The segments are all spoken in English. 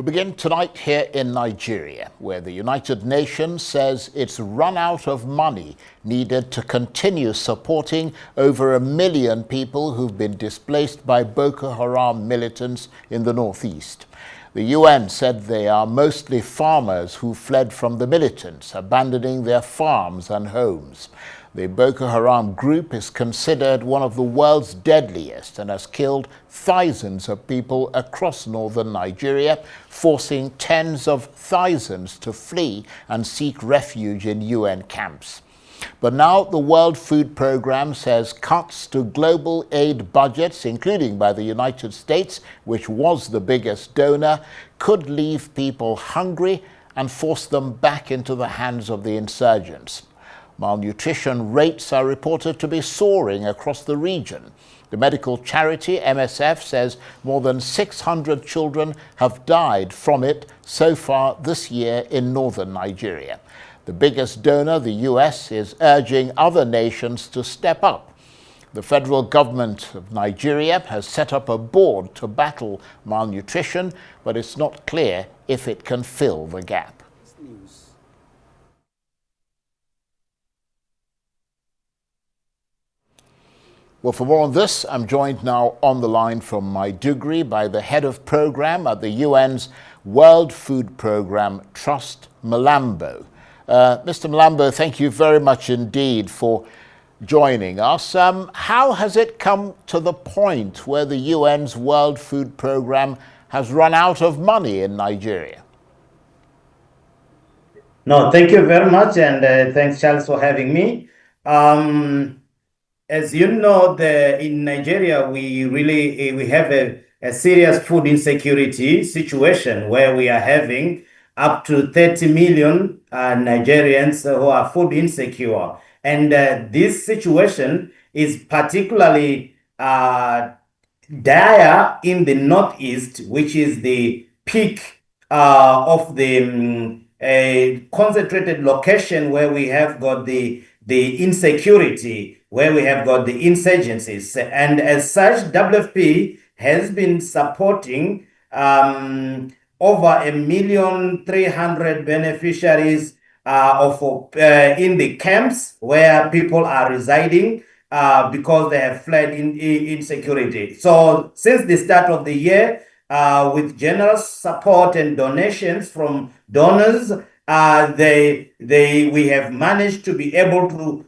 We begin tonight here in Nigeria, where the United Nations says it's run out of money needed to continue supporting over 1 million people who've been displaced by Boko Haram militants in the northeast. The UN said they are mostly farmers who fled from the militants, abandoning their farms and homes. The Boko Haram group is considered one of the world's deadliest and has killed thousands of people across northern Nigeria, forcing tens of thousands to flee and seek refuge in UN camps. But now the World Food Programme says cuts to global aid budgets, including by the United States, which was the biggest donor, could leave people hungry and force them back into the hands of the insurgents. Malnutrition rates are reported to be soaring across the region. The medical charity MSF says more than 600 children have died from it so far this year in northern Nigeria. The biggest donor, the US, is urging other nations to step up. The federal government of Nigeria has set up a board to battle malnutrition, but it's not clear if it can fill the gap. Well, for more on this, I'm joined now on the line from Maiduguri by the head of program at the UN's World Food Programme Trust, Mlambo. Mr. Mlambo, thank you very much indeed for joining us. How has it come to the point where the UN's World Food Programme has run out of money in Nigeria? No, thank you very much, and thanks, Charles, for having me. As you know, in Nigeria, we have a serious food insecurity situation where we are having up to 30 million Nigerians who are food insecure. And this situation is particularly dire in the northeast, which is the peak of the concentrated location where we have got the insecurity, where we have got the insurgencies. And as such, WFP has been supporting over 1,300,000 beneficiaries in the camps where people are residing because they have fled in insecurity. So since the start of the year, with generous support and donations from donors, we have managed to be able to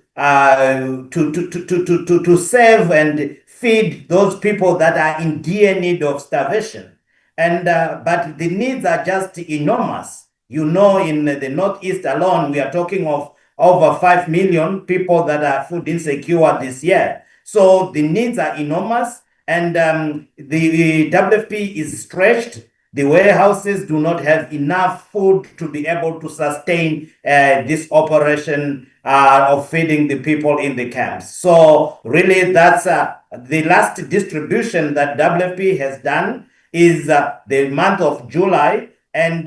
serve and feed those people that are in dire need of starvation. And but the needs are just enormous. You know, in the northeast alone, we are talking of over 5 million people that are food insecure this year. So the needs are enormous, and the WFP is stretched. The warehouses do not have enough food to be able to sustain this operation of feeding the people in the camps. So really, that's the last distribution that WFP has done is the month of July, and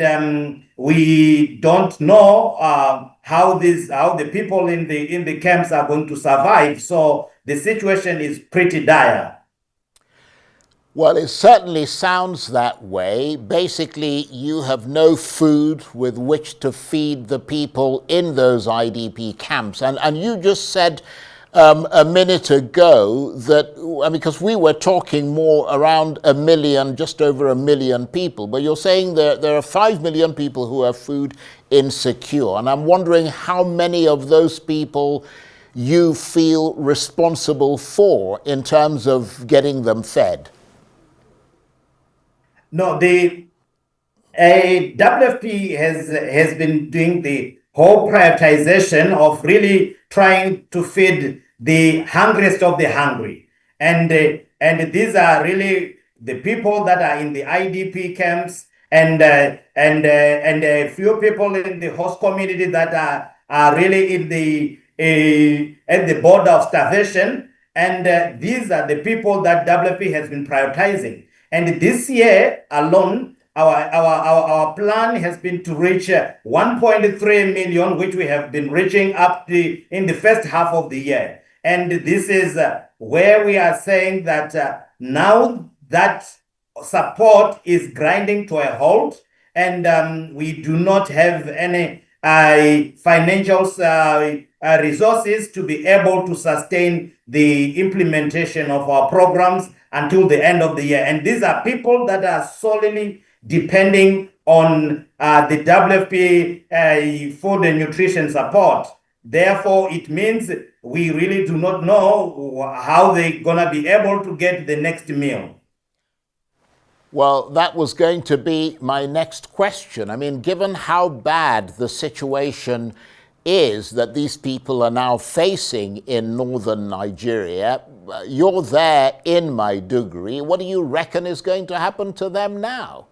we don't know how the people in the camps are going to survive. So the situation is pretty dire. Well, it certainly sounds that way. Basically, you have no food with which to feed the people in those IDP camps. And you just said a minute ago that, because we were talking more around 1 million, just over 1 million people, but you're saying there are 5 million people who are food insecure. And I'm wondering how many of those people you feel responsible for in terms of getting them fed. No, the WFP has been doing the whole prioritization of really trying to feed the hungriest of the hungry, and these are really the people that are in the IDP camps, and a few people in the host community that are really in at the border of starvation, and these are the people that WFP has been prioritizing. And this year alone, our plan has been to reach 1.3 million, which we have been reaching in the first half of the year. And this is where we are saying that now that support is grinding to a halt, and we do not have any financial resources to be able to sustain the implementation of our programs until the end of the year. And these are people that are solely depending on the WFP food and nutrition support. Therefore, it means we really do not know how they're going to be able to get the next meal. Well, that was going to be my next question. I mean, given how bad the situation is that these people are now facing in northern Nigeria, you're there in Maiduguri. What do you reckon is going to happen to them now?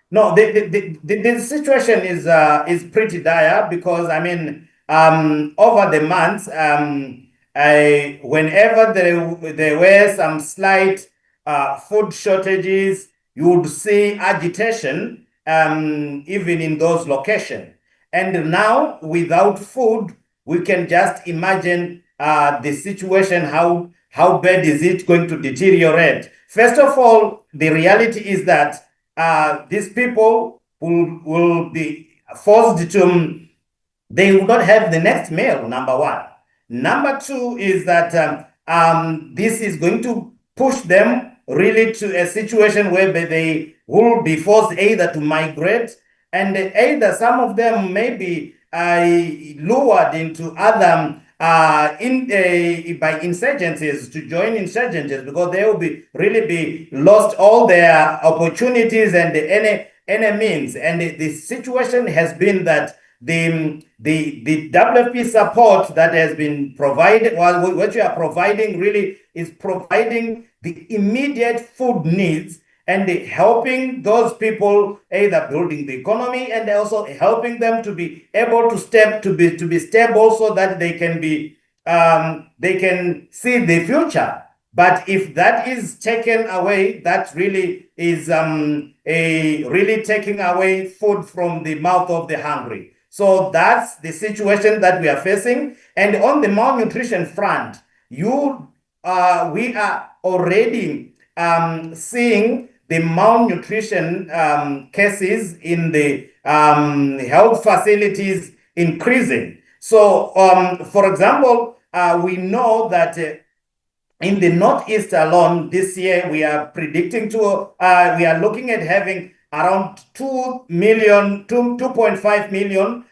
No, the situation is pretty dire because I mean over the months whenever there were some slight food shortages, you would see agitation even in those locations. And now without food, we can just imagine the situation, how bad is it going to deteriorate. First of all, the reality is that these people will be forced to, they will not have the next meal, number one. Number two is that this is going to push them really to a situation where they will be forced either to migrate, and either some of them may be lured into other by insurgencies, to join insurgencies, because they will be lost all their opportunities and any means. And the situation has been that the WFP support that has been provided, well, what we are providing really is providing the immediate food needs and helping those people, either building the economy and also helping them to be able to be stable, so that they can be they can see the future. But if that is taken away, that really is really taking away food from the mouth of the hungry. So that's the situation that we are facing. And on the malnutrition front, we are already seeing the malnutrition cases in the health facilities increasing. So, for example, we know that in the Northeast alone this year, we are predicting we are looking at having around 2.5 million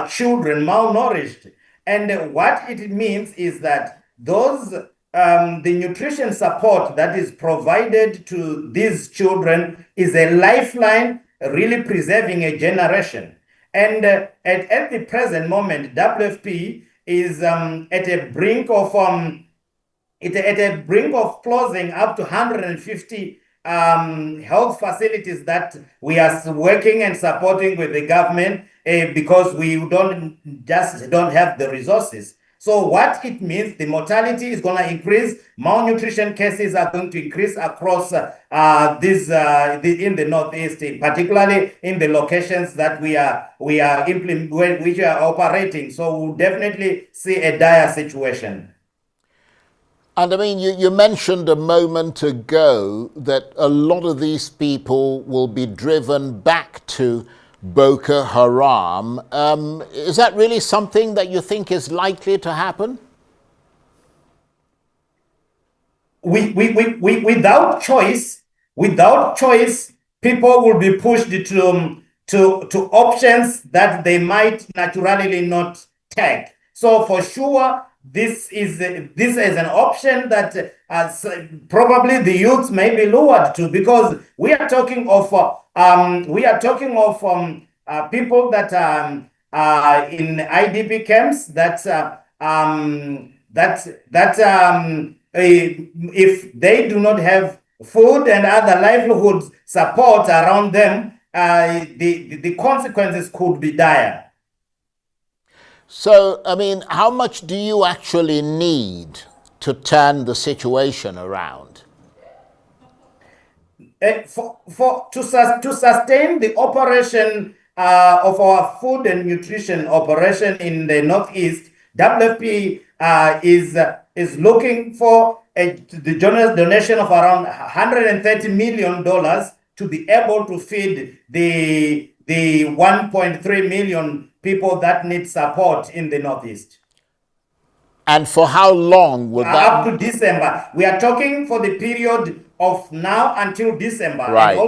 children malnourished. And what it means is that those the nutrition support that is provided to these children is a lifeline, really preserving a generation. And at the present moment, WFP is at a brink of closing up to 150 health facilities that we are working and supporting with the government because we don't have the resources. So what it means, the mortality is going to increase, malnutrition cases are going to increase across in the Northeast, particularly in the locations that we are operating. So we'll definitely see a dire situation. And I mean, you mentioned a moment ago that a lot of these people will be driven back to Boko Haram. Is that really something that you think is likely to happen? Without choice, people will be pushed to options that they might naturally not take. So for sure, this is an option that probably the youth may be lured to, because we are talking of people that are in IDP camps if they do not have food and other livelihood support around them, the consequences could be dire. So, I mean, how much do you actually need to turn the situation around? To sustain the operation of our food and nutrition operation in the Northeast, WFP is looking for the generous donation of around $130 million to be able to feed the 1.3 million people that need support in the Northeast. And for how long would that? Up to December. We are talking for the period of now until December. Right.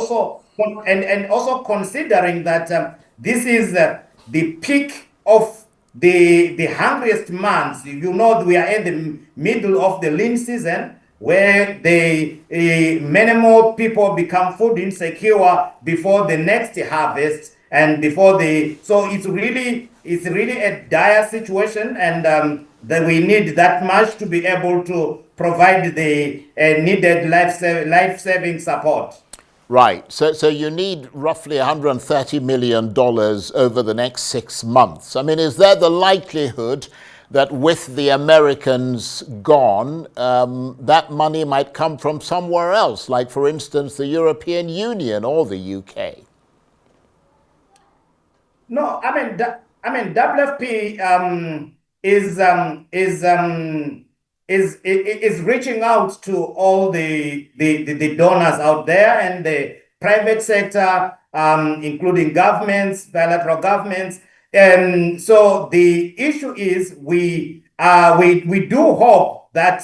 And also considering that this is the peak of the hungriest months. You know, we are at the middle of the lean season, where many more people become food insecure before the next harvest and so it's really a dire situation, and that we need that much to be able to provide the needed life-saving support. Right. So you need roughly $130 million over the next 6 months. I mean, is there the likelihood that with the Americans gone, that money might come from somewhere else, like, for instance, the European Union or the UK? No, I mean, WFP is reaching out to all the donors out there and the private sector, including governments, bilateral governments. And so the issue is we do hope that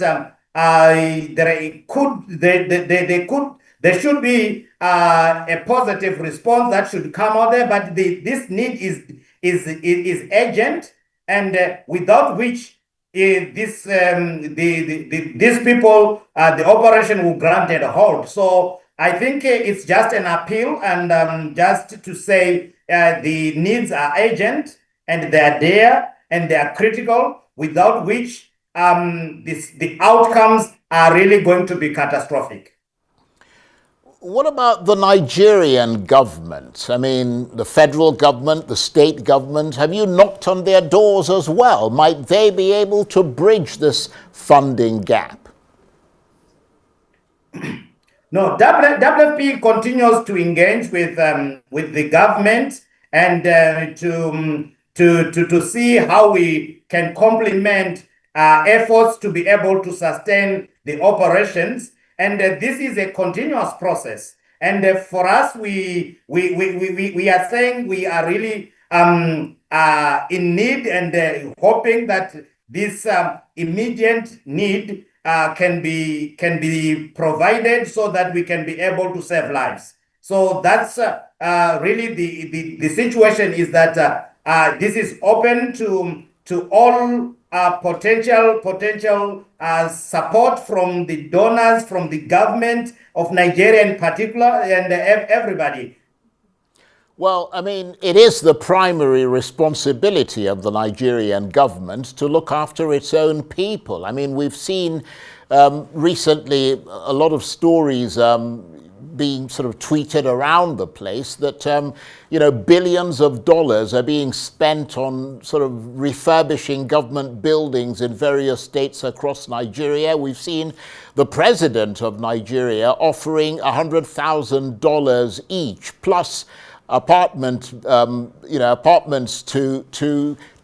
there should be a positive response that should come out there, but this need is urgent, and without which these people, the operation will grant a halt. So I think it's just an appeal, and just to say the needs are urgent and they are there and they are critical, without which the outcomes are really going to be catastrophic. What about the Nigerian government? I mean, the federal government, the state government, have you knocked on their doors as well? Might they be able to bridge this funding gap? No, WFP continues to engage with the government and to see how we can complement efforts to be able to sustain the operations. And this is a continuous process. And for us, we are saying we are really in need, and hoping that this immediate need can be provided so that we can be able to save lives. So that's really the situation is that this is open to all potential support from the donors, from the government of Nigeria in particular, and everybody. Well, I mean, it is the primary responsibility of the Nigerian government to look after its own people. I mean, we've seen recently a lot of stories being sort of tweeted around the place that, billions of dollars are being spent on sort of refurbishing government buildings in various states across Nigeria. We've seen the president of Nigeria offering $100,000 each, plus apartments to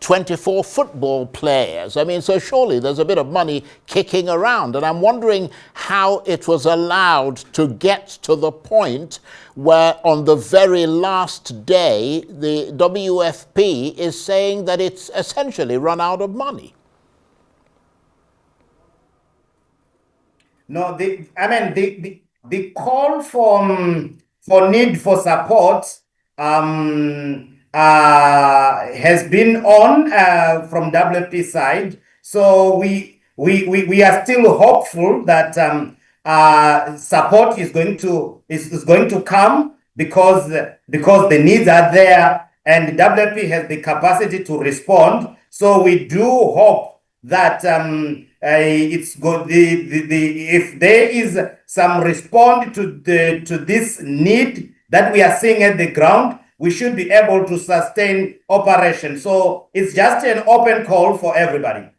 24 football players. I mean, so surely there's a bit of money kicking around, and I'm wondering how it was allowed to get to the point where on the very last day the WFP is saying that it's essentially run out of money. No, the call for need for support has been on from WFP side. So we are still hopeful that support is going to come because the needs are there and WFP has the capacity to respond. So we do hope that it's good. If there is some response to this need that we are seeing at the ground, we should be able to sustain operation. So it's just an open call for everybody.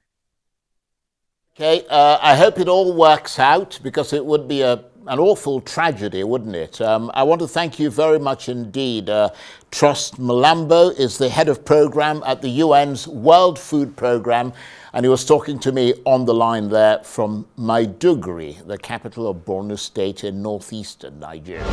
Okay, I hope it all works out, because it would be an awful tragedy, wouldn't it? I want to thank you very much indeed. Trust Mlambo is the head of program at the UN's World Food Programme, and he was talking to me on the line there from Maiduguri, the capital of Borno State in northeastern Nigeria.